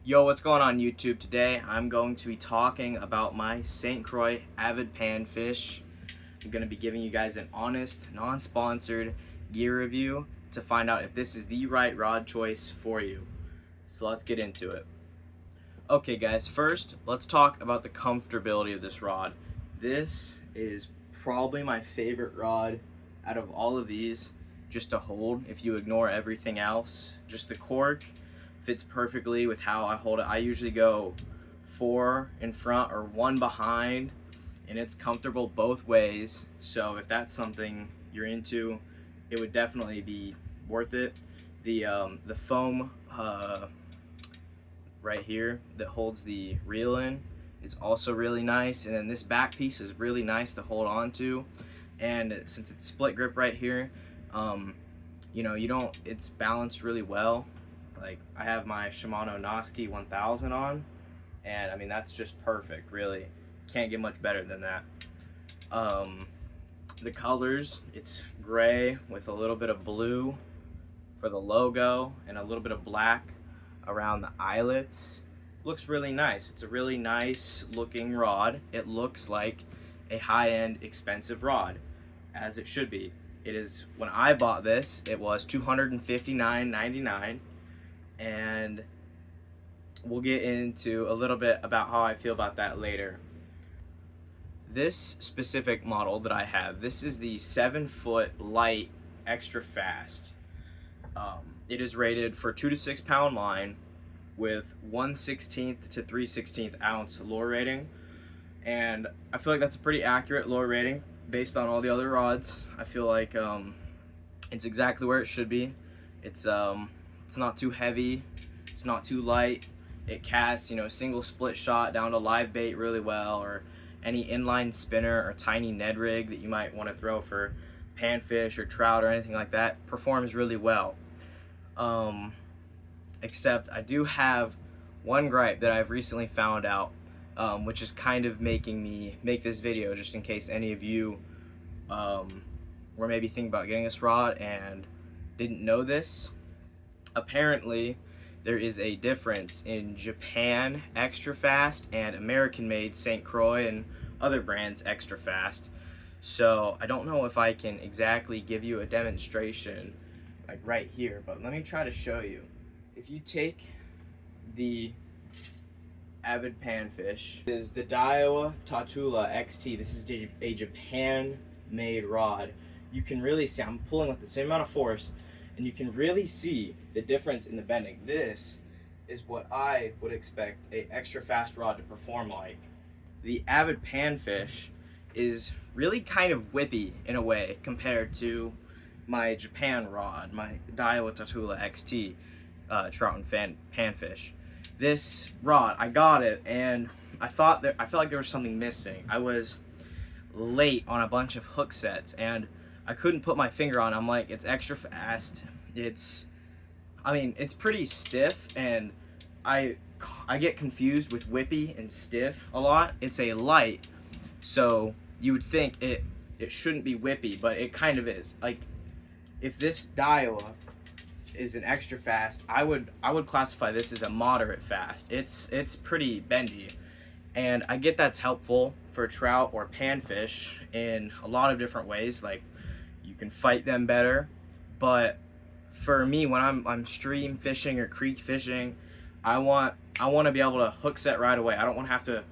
Yo, what's going on YouTube? Today I'm going to be talking about my St. Croix Avid Panfish. I'm going to be giving you guys an honest, non-sponsored gear review to find out if this is the right rod choice for you. So let's get into it. Okay guys, first let's talk about the comfortability of this rod. This is probably my favorite rod out of all of these just to hold if you ignore everything else. Just the cork fits perfectly with how I hold it. I usually go 4 in front or 1 behind, and it's comfortable both ways. So if that's something you're into, it would definitely be worth it. The foam right here that holds the reel in is also really nice, and then this back piece is really nice to hold on to. And since it's split grip right here, it's balanced really well. Like, I have my Shimano Noski 1000 on, and I mean, that's just perfect, really. Can't get much better than that. The colors, it's gray with a little bit of blue for the logo and a little bit of black around the eyelets. Looks really nice. It's a really nice looking rod. It looks like a high-end expensive rod, as it should be. It is, when I bought this, it was $259.99. and we'll get into a little bit about how I feel about that later. This specific model that I have, this is the 7-foot light extra fast. It is rated for 2 to 6 pound line with 1/16 to 3/16 ounce lure rating, and I feel like that's a pretty accurate lure rating based on all the other rods. I feel like it's exactly where it should be. It's not too heavy, it's not too light. It casts, single split shot down to live bait really well, or any inline spinner or tiny Ned rig that you might want to throw for panfish or trout or anything like that. Performs really well. Except I do have one gripe that I've recently found out, which is kind of making me make this video, just in case any of you were maybe thinking about getting this rod and didn't know this. Apparently, there is a difference in Japan extra fast and American-made St. Croix and other brands extra fast. So I don't know if I can exactly give you a demonstration like right here, but let me try to show you. If you take the Avid Panfish, this is the Daiwa Tatula XT. This is a Japan-made rod. You can really see I'm pulling with the same amount of force, and you can really see the difference in the bending. This is what I would expect a extra fast rod to perform like. The Avid Panfish is really kind of whippy in a way compared to my Japan rod, my Daiwa Tatula XT trout and panfish. This rod, I got it, and I felt like there was something missing. I was late on a bunch of hook sets, and I couldn't put my finger on it. I'm like, it's extra fast. It's pretty stiff, and I get confused with whippy and stiff a lot. It's a light, so you would think it shouldn't be whippy, but it kind of is. Like, if this Daiwa is an extra fast, I would classify this as a moderate fast. It's pretty bendy, and I get that's helpful for trout or panfish in a lot of different ways. Like, you can fight them better, but for me, when I'm stream fishing or creek fishing, I want to be able to hook set right away. I don't want to have to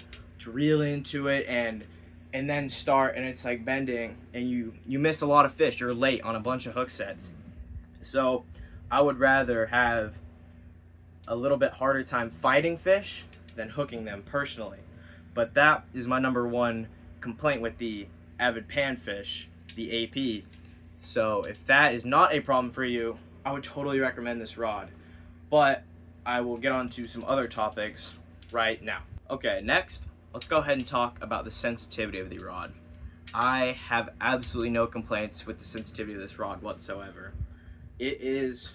reel into it and then start, and it's like bending, and you miss a lot of fish. You're late on a bunch of hook sets. So I would rather have a little bit harder time fighting fish than hooking them personally. But that is my number one complaint with the Avid Panfish, the AP. So if that is not a problem for you, I would totally recommend this rod. But I will get on to some other topics right now. Okay, next, let's go ahead and talk about the sensitivity of the rod. I have absolutely no complaints with the sensitivity of this rod whatsoever. It's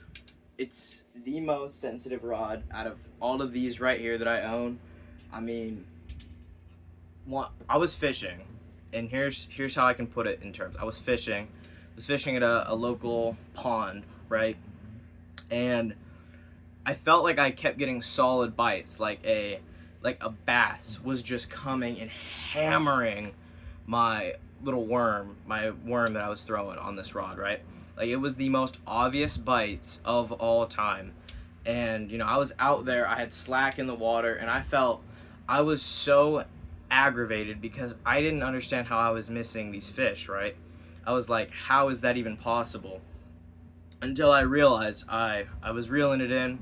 the most sensitive rod out of all of these right here that I own. I mean, I was fishing, and here's how I can put it in terms. I was fishing at a local pond, right? And I felt like I kept getting solid bites, like a bass was just coming and hammering my my worm that I was throwing on this rod, right? Like it was the most obvious bites of all time. And you know, I was out there, I had slack in the water, and I was so aggravated because I didn't understand how I was missing these fish, right? I was like, how is that even possible? Until I realized I was reeling it in,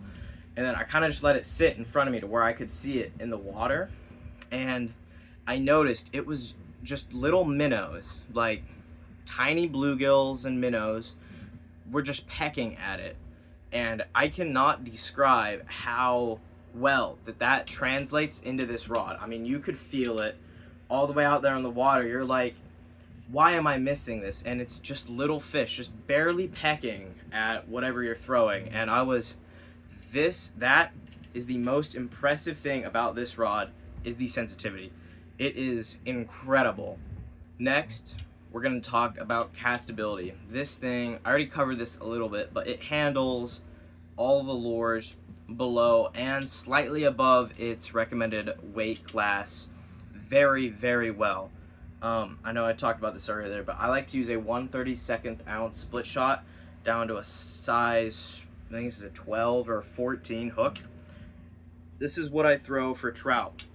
and then I kind of just let it sit in front of me to where I could see it in the water, and I noticed it was just little minnows, like tiny bluegills and minnows were just pecking at it. And I cannot describe how well that translates into this rod. I mean, you could feel it all the way out there in the water. You're like, why am I missing this? And it's just little fish just barely pecking at whatever you're throwing. And that is the most impressive thing about this rod, is the sensitivity. It is incredible. Next, we're going to talk about castability. This thing, I already covered this a little bit, but it handles all the lures below and slightly above its recommended weight class very, very well. I know I talked about this earlier, but I like to use a 1/32 ounce split shot down to a size, I think this is a 12 or 14 hook. This is what I throw for trout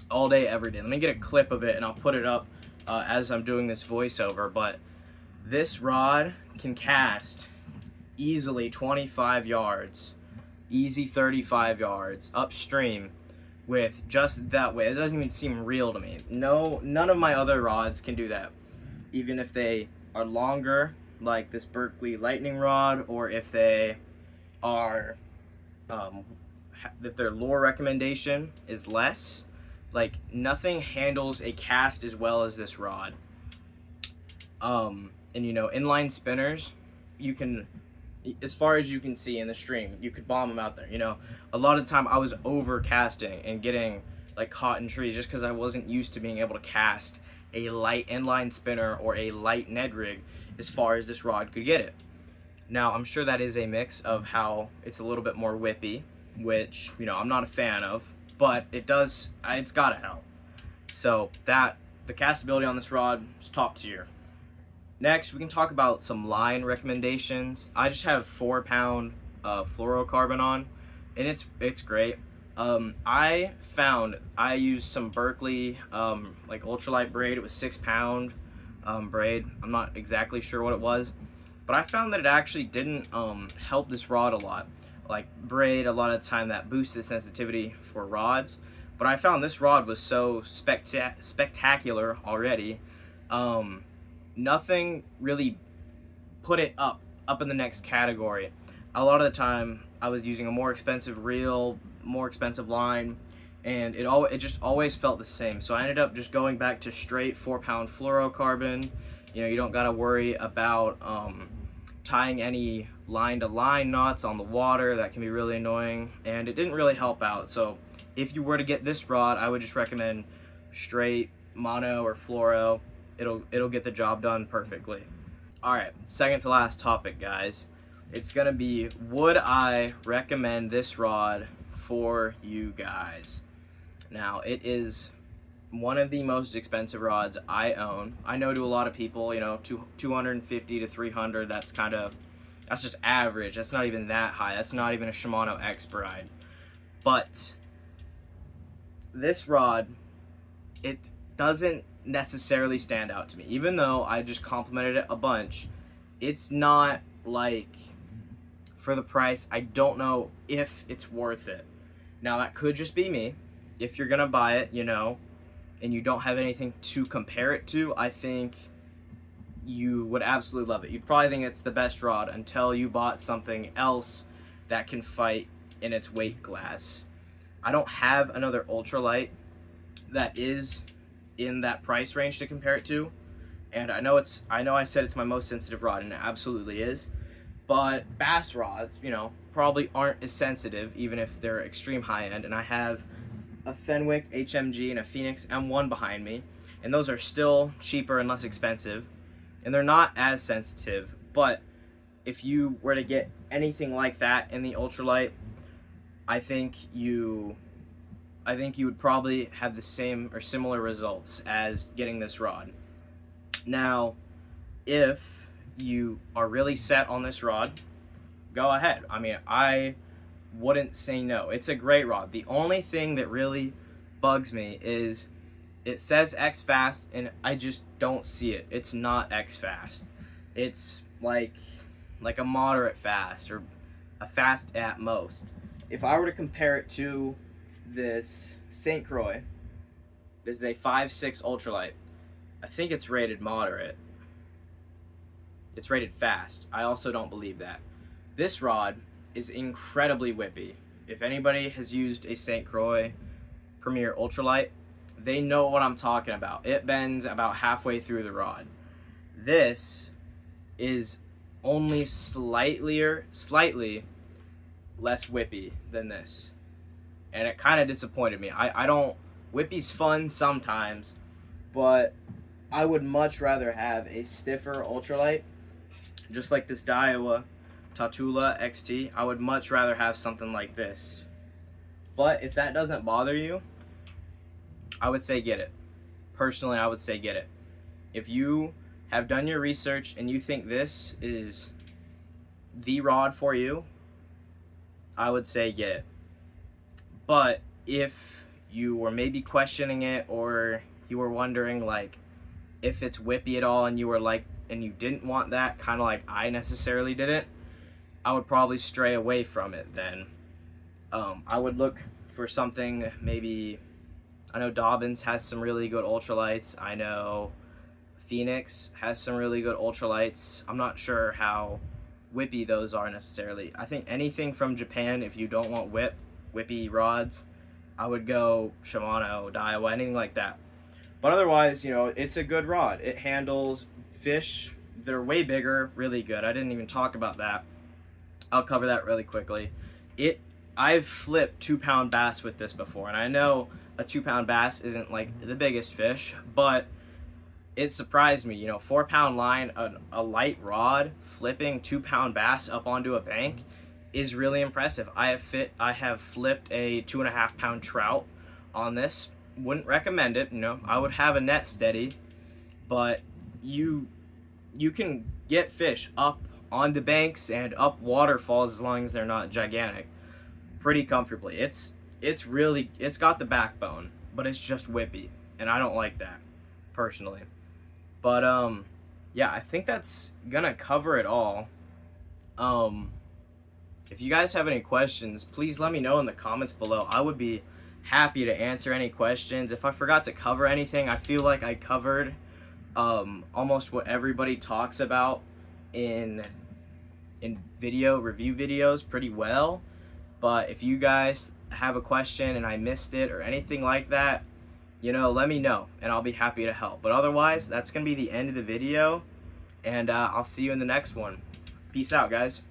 all day, every day. Let me get a clip of it and I'll put it up as I'm doing this voiceover. But this rod can cast easily 25 yards, easy 35 yards upstream with just that way. It doesn't even seem real to me. No, none of my other rods can do that. Even if they are longer, like this Berkley Lightning rod, or if they are, if their lure recommendation is less, like nothing handles a cast as well as this rod. And you know, inline spinners, you can, as far as you can see in the stream, you could bomb them out there. You know, a lot of the time I was overcasting and getting like caught in trees just because I wasn't used to being able to cast a light inline spinner or a light Ned rig as far as this rod could get it. Now, I'm sure that is a mix of how it's a little bit more whippy, which, you know, I'm not a fan of, but it's gotta help. So the castability on this rod is top tier. Next, we can talk about some line recommendations. I just have 4-pound fluorocarbon on, and it's great. I used some Berkley like ultralight braid. It was 6-pound braid. I'm not exactly sure what it was, but I found that it actually didn't help this rod a lot. Like braid, a lot of the time that boosts the sensitivity for rods, but I found this rod was so spectacular already. Nothing really put it up in the next category. A lot of the time I was using a more expensive reel, more expensive line, and it just always felt the same. So I ended up just going back to straight 4-pound fluorocarbon. You know, you don't got to worry about tying any line to line knots on the water. That can be really annoying, and it didn't really help out. So if you were to get this rod, I would just recommend straight mono or fluoro. It'll get the job done perfectly. All right, second to last topic, guys. It's gonna be, would I recommend this rod for you guys? Now, it is one of the most expensive rods I own. I know to a lot of people, you know, 250 to 300, that's just average. That's not even that high. That's not even a Shimano X-Bride. But this rod, it doesn't necessarily stand out to me. Even though I just complimented it a bunch, it's not like, for the price, I don't know if it's worth it. Now, that could just be me. If you're gonna buy it, you know, and you don't have anything to compare it to, I think you would absolutely love it. You'd probably think it's the best rod until you bought something else that can fight in its weight class. I don't have another ultralight that is in that price range to compare it to, and I know I said it's my most sensitive rod, and it absolutely is, but bass rods, you know, probably aren't as sensitive, even if they're extreme high end. And I have a Fenwick HMG and a Phoenix M1 behind me, and those are still cheaper and less expensive, and they're not as sensitive. But if you were to get anything like that in the ultralight, I think you would probably have the same or similar results as getting this rod. Now, if you are really set on this rod, go ahead. I mean, I wouldn't say no. It's a great rod. The only thing that really bugs me is it says X fast and I just don't see it. It's not X fast. It's like a moderate fast or a fast at most. If I were to compare it to this St. Croix, this is a 5.6 ultralight. I think it's rated moderate. It's rated fast. I also don't believe that. This rod is incredibly whippy. If anybody has used a St. Croix Premier Ultralight, they know what I'm talking about. It bends about halfway through the rod. This is only slightly less whippy than this. And it kind of disappointed me. I don't, whippy's fun sometimes, but I would much rather have a stiffer ultralight, just like this Daiwa Tatula XT. I would much rather have something like this. But if that doesn't bother you, I would say get it. Personally, I would say get it. If you have done your research and you think this is the rod for you, I would say get it. But if you were maybe questioning it, or you were wondering like if it's whippy at all and you were like, and you didn't want that, kind of like I necessarily didn't, I would probably stray away from it then. I would look for something maybe, I know Dobbins has some really good ultralights. I know Phoenix has some really good ultralights. I'm not sure how whippy those are necessarily. I think anything from Japan, if you don't want whippy rods, I would go Shimano, Daiwa, anything like that. But otherwise, you know, it's a good rod. It handles fish that are way bigger really good. I didn't even talk about that. I'll cover that really quickly. I've flipped 2-pound bass with this before, and I know a 2-pound bass isn't like the biggest fish, but it surprised me. You know, 4-pound line, a light rod, flipping 2-pound bass up onto a bank is really impressive. I have flipped a 2.5-pound trout on this. Wouldn't recommend it. You know, I would have a net steady, but you can get fish up on the banks and up waterfalls, as long as they're not gigantic, pretty comfortably. It's got the backbone, but it's just whippy, and I don't like that personally. But yeah, I think that's gonna cover it all. If you guys have any questions, please let me know in the comments below. I would be happy to answer any questions. If I forgot to cover anything, I feel like I covered almost what everybody talks about in review videos pretty well. But if you guys have a question and I missed it or anything like that, you know, let me know and I'll be happy to help. But otherwise, that's gonna be the end of the video, and I'll see you in the next one. Peace out, guys.